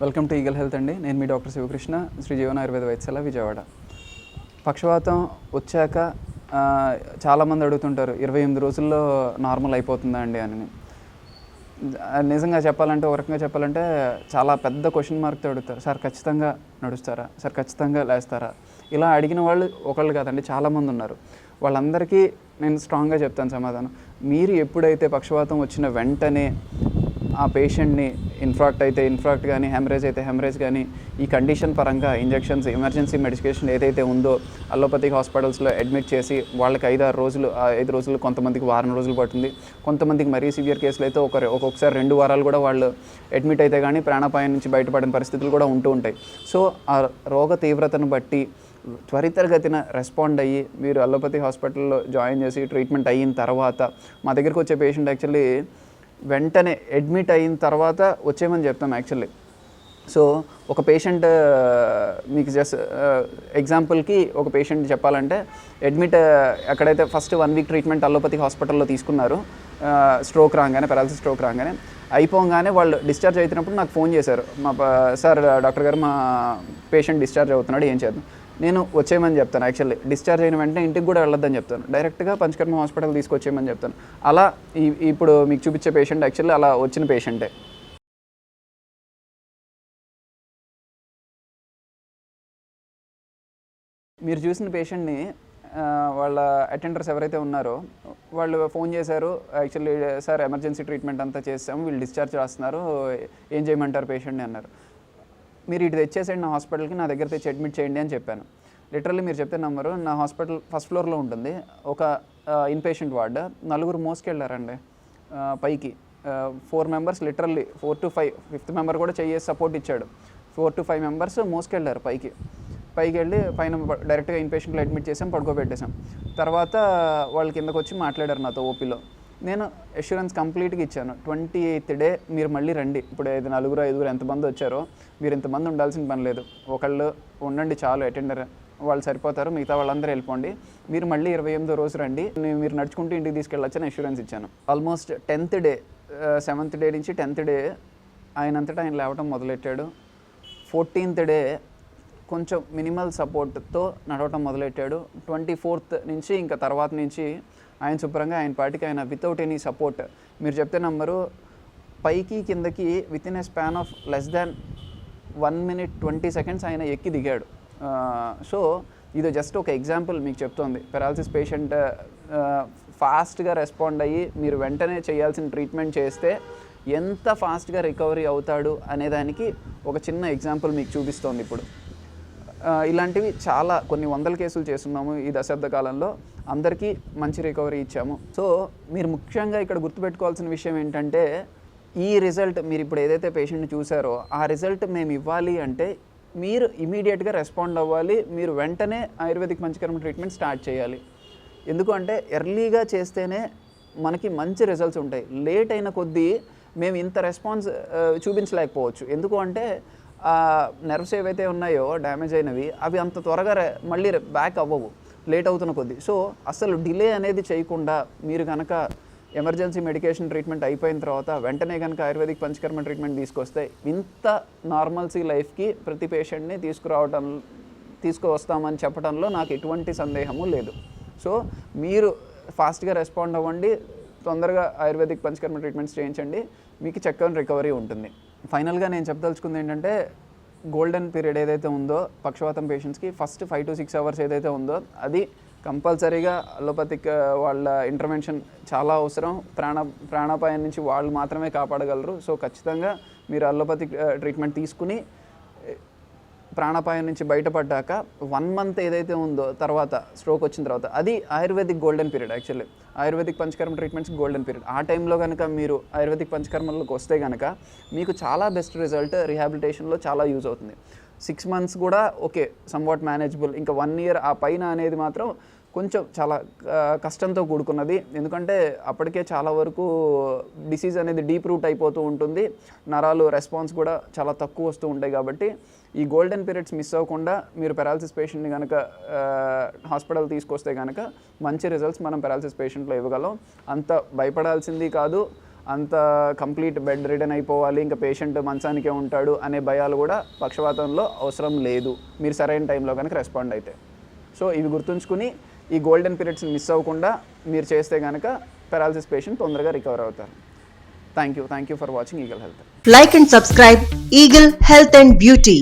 Welcome to eagle health అండి. నేను మీ doctor Sivakrishna, Shri Jeevan Ayurveda వైద్యశాల, విజయవాడ. పక్షవాతం వచ్చాక చాలామంది అడుగుతుంటారు, 28 రోజుల్లో నార్మల్ అయిపోతుందా అండి అని. నిజంగా చెప్పాలంటే, ఒక రకంగా చెప్పాలంటే చాలా పెద్ద క్వశ్చన్ మార్క్తో అడుగుతారు. సార్ ఖచ్చితంగా నడుస్తారా, సార్ ఖచ్చితంగా లేస్తారా? ఇలా అడిగిన వాళ్ళు ఒకళ్ళు కాదండి, చాలామంది ఉన్నారు. వాళ్ళందరికీ నేను స్ట్రాంగ్గా చెప్తాను సమాధానం. మీరు ఎప్పుడైతే పక్షవాతం వచ్చిన వెంటనే ఆ పేషెంట్ని ఇన్ఫాక్ట్ అయితే ఇన్ఫాక్ట్ కానీ, హెమరేజ్ అయితే హెమరేజ్ కానీ, ఈ కండిషన్ పరంగా ఇంజెక్షన్స్, ఎమర్జెన్సీ మెడికేషన్ ఏదైతే ఉందో అలోపతిక్ హాస్పిటల్స్లో అడ్మిట్ చేసి వాళ్ళకి 5-6 రోజులు, 5 రోజులు, కొంతమందికి వారం రోజులు పడుతుంది. కొంతమందికి మరీ సివియర్ కేసులు అయితే ఒక్కొక్కసారి 2 వారాలు కూడా వాళ్ళు అడ్మిట్ అయితే కానీ ప్రాణాపాయం నుంచి బయటపడిన పరిస్థితులు కూడా ఉంటూ ఉంటాయి. సో ఆ రోగ తీవ్రతను బట్టి త్వరితగతిన రెస్పాండ్ అయ్యి మీరు అలోపతి హాస్పిటల్లో జాయిన్ చేసి ట్రీట్మెంట్ అయిన తర్వాత, మా దగ్గరికి వచ్చే పేషెంట్ యాక్చువల్లీ వెంటనే అడ్మిట్ అయిన తర్వాత వచ్చేయమని చెప్తాం యాక్చువల్లీ. సో ఒక పేషెంట్, మీకు జస్ట్ ఎగ్జాంపుల్కి ఒక పేషెంట్ చెప్పాలంటే, అడ్మిట్ ఎక్కడైతే ఫస్ట్ 1 వీక్ ట్రీట్మెంట్ అలోపతి హాస్పిటల్లో తీసుకున్నారు, స్ట్రోక్ రాగానే, పెరాలసిస్ స్ట్రోక్ రాగానే అయిపోగానే వాళ్ళు డిశ్చార్జ్ అవుతున్నప్పుడు నాకు ఫోన్ చేశారు. సార్ డాక్టర్ గారు, మా పేషెంట్ డిశ్చార్జ్ అవుతున్నాడు, ఏం చేద్దాం? నేను వచ్చేయమని చెప్తాను. యాక్చువల్లీ డిశ్చార్జ్ అయిన వెంటనే ఇంటికి కూడా వెళ్ళొద్దని చెప్తాను. డైరెక్ట్గా పంచకర్మ హాస్పిటల్ తీసుకొచ్చేయమని చెప్తాను. అలా ఇప్పుడు మీకు చూపించే పేషెంట్ యాక్చువల్లీ అలా వచ్చిన పేషెంటే. మీరు చూసిన పేషెంట్ని వాళ్ళ అటెండర్స్ ఎవరైతే ఉన్నారో వాళ్ళు ఫోన్ చేశారు. యాక్చువల్లీ సార్ ఎమర్జెన్సీ ట్రీట్మెంట్ అంతా చేసాము, వీళ్ళు డిశ్చార్జ్ రాస్తున్నారు, ఏం చేయమంటారు పేషెంట్ని అన్నారు. మీరు ఇటు తెచ్చేసేయండి నా హాస్పిటల్కి, నా దగ్గర తెచ్చి అడ్మిట్ చేయండి అని చెప్పాను. లిటరల్లీ మీరు చెప్తే నమ్మరు, నా హాస్పిటల్ ఫస్ట్ ఫ్లోర్లో ఉంటుంది. ఒక ఇన్పేషెంట్ వార్డ్, 4 మోసుకెళ్ళారండి పైకి. 4 members, literally 4 to 5, 5th member కూడా చేసి సపోర్ట్ ఇచ్చాడు. 4 to 5 మెంబర్స్ మోసుకెళ్ళారు పైకి వెళ్ళి పైన డైరెక్ట్గా ఇన్పేషెంట్లో అడ్మిట్ చేసాం, పడుకోబెట్టేసాం. తర్వాత వాళ్ళు కిందకు వచ్చి మాట్లాడారు నాతో ఓపీలో. నేను అష్యూరెన్స్ కంప్లీట్గా ఇచ్చాను. 28th డే మీరు మళ్ళీ రండి. ఇప్పుడు 4-5 ఎంతమంది వచ్చారో మీరు ఇంతమంది ఉండాల్సిన పని లేదు, ఒకళ్ళు ఉండండి చాలు, అటెండర్ వాళ్ళు సరిపోతారు, మిగతా వాళ్ళందరూ వెళ్ళిపోండి, మీరు మళ్ళీ 28వ రోజు రండి, మీరు నడుచుకుంటూ ఇంటికి తీసుకెళ్ళొచ్చని అష్యూరెన్స్ ఇచ్చాను. Almost 10th day, 7th day నుంచి 10th డే ఆయనంతటా ఆయన లేవటం మొదలెట్టాడు. 14th డే కొంచెం మినిమల్ సపోర్ట్తో నడవటం మొదలెట్టాడు. 24th నుంచి ఇంకా తర్వాత నుంచి ఆయన శుభ్రంగా ఆయన పాటికి ఆయన వితౌట్ ఎనీ సపోర్ట్, మీరు చెప్తే నంబరు, పైకి కిందకి with in a span of less than 1 minute 20 seconds ఆయన ఎక్కి దిగాడు. సో ఇది జస్ట్ ఒక ఎగ్జాంపుల్ మీకు చెప్తోంది. పెరాలసిస్ పేషెంట్ ఫాస్ట్గా రెస్పాండ్ అయ్యి మీరు వెంటనే చేయాల్సిన ట్రీట్మెంట్ చేస్తే ఎంత ఫాస్ట్గా రికవరీ అవుతాడు అనేదానికి ఒక చిన్న ఎగ్జాంపుల్ మీకు చూపిస్తోంది. ఇప్పుడు ఇలాంటివి చాలా కొన్ని 100 కేసులు చేస్తున్నాము ఈ దశాబ్ద కాలంలో, అందరికీ మంచి రికవరీ ఇచ్చాము. సో మీరు ముఖ్యంగా ఇక్కడ గుర్తుపెట్టుకోవాల్సిన విషయం ఏంటంటే, ఈ రిజల్ట్ మీరు ఇప్పుడు ఏదైతే పేషెంట్ని చూసారో ఆ రిజల్ట్ మేము ఇవ్వాలి అంటే మీరు ఇమీడియట్గా రెస్పాండ్ అవ్వాలి, మీరు వెంటనే ఆయుర్వేదిక్ పంచకర్మ ట్రీట్మెంట్ స్టార్ట్ చేయాలి. ఎందుకు అంటే ఎర్లీగా చేస్తేనే మనకి మంచి రిజల్ట్స్ ఉంటాయి. లేట్ అయిన కొద్దీ మేము ఇంత రెస్పాన్స్ చూపించలేకపోవచ్చు. ఎందుకు అంటే నర్వ్స్ ఏవైతే ఉన్నాయో డ్యామేజ్ అయినవి అవి అంత త్వరగా మళ్ళీ బ్యాక్ అవ్వవు లేట్ అవుతున్న కొద్దీ. సో అసలు డిలే అనేది చేయకుండా మీరు కనుక ఎమర్జెన్సీ మెడికేషన్ ట్రీట్మెంట్ అయిపోయిన తర్వాత వెంటనే కనుక ఆయుర్వేదిక్ పంచకర్మ ట్రీట్మెంట్ తీసుకొస్తే ఇంత నార్మల్సీ లైఫ్కి ప్రతి పేషెంట్ని తీసుకువస్తామని చెప్పడంలో నాకు ఎటువంటి సందేహము లేదు. సో మీరు ఫాస్ట్గా రెస్పాండ్ అవ్వండి, తొందరగా ఆయుర్వేదిక్ పంచకర్మ ట్రీట్మెంట్స్ చేయించండి, మీకు చక్కని రికవరీ ఉంటుంది. ఫైనల్గా నేను చెప్పదలుచుకుంది ఏంటంటే, గోల్డెన్ పీరియడ్ ఏదైతే ఉందో పక్షవాతం పేషెంట్స్కి ఫస్ట్ 5 to 6 hours ఏదైతే ఉందో అది కంపల్సరీగా అలోపతిక్ వాళ్ళ ఇంటర్వెన్షన్ చాలా అవసరం. ప్రాణాపాయం నుంచి వాళ్ళు మాత్రమే కాపాడగలరు. సో ఖచ్చితంగా మీరు అలోపతిక్ ట్రీట్మెంట్ తీసుకుని ప్రాణాపాయం నుంచి బయటపడ్డాక 1 month ఏదైతే ఉందో తర్వాత స్ట్రోక్ వచ్చిన తర్వాత అది ayurvedic golden period. Actually ayurvedic panchakarma treatments golden period. ఆ టైంలో కనుక మీరు ఆయుర్వేదిక్ పంచకర్మలకు వస్తే కనుక మీకు చాలా బెస్ట్ రిజల్ట్, రిహాబిలిటేషన్లో చాలా యూజ్ అవుతుంది. 6 months కూడా ఓకే, సమ్వాట్ మేనేజబుల్. ఇంకా 1 year ఆ పైన అనేది మాత్రం కొంచెం చాలా కష్టంతో కూడుకున్నది. ఎందుకంటే అప్పటికే చాలా వరకు డిసీజ్ అనేది డీప్ రూట్ అయిపోతూ ఉంటుంది, నరాలు రెస్పాన్స్ కూడా చాలా తక్కువ వస్తూ ఉంటాయి. కాబట్టి ఈ గోల్డెన్ పీరియడ్స్ మిస్ అవ్వకుండా మీరు పెరాలసిస్ పేషెంట్ని కనుక హాస్పిటల్ తీసుకొస్తే కనుక మంచి రిజల్ట్స్ మనం పెరాలసిస్ పేషెంట్లో ఇవ్వగలం. అంత భయపడాల్సింది కాదు, అంత కంప్లీట్ బెడ్ రిడన్ అయిపోవాలి, ఇంకా పేషెంట్ మంచానికే ఉంటాడు అనే భయాలు కూడా పక్షవాతంలో అవసరం లేదు, మీరు సరైన టైంలో కనుక రెస్పాండ్ అయితే. సో ఇవి గుర్తుంచుకుని ఈ గోల్డెన్ పీరియడ్స్ని మిస్ అవ్వకుండా మీరు చేస్తే కనుక పెరాలసిస్ పేషెంట్ తొందరగా రికవర్ అవుతారు. Thank you for watching eagle health. Like and subscribe Eagle Health and Beauty.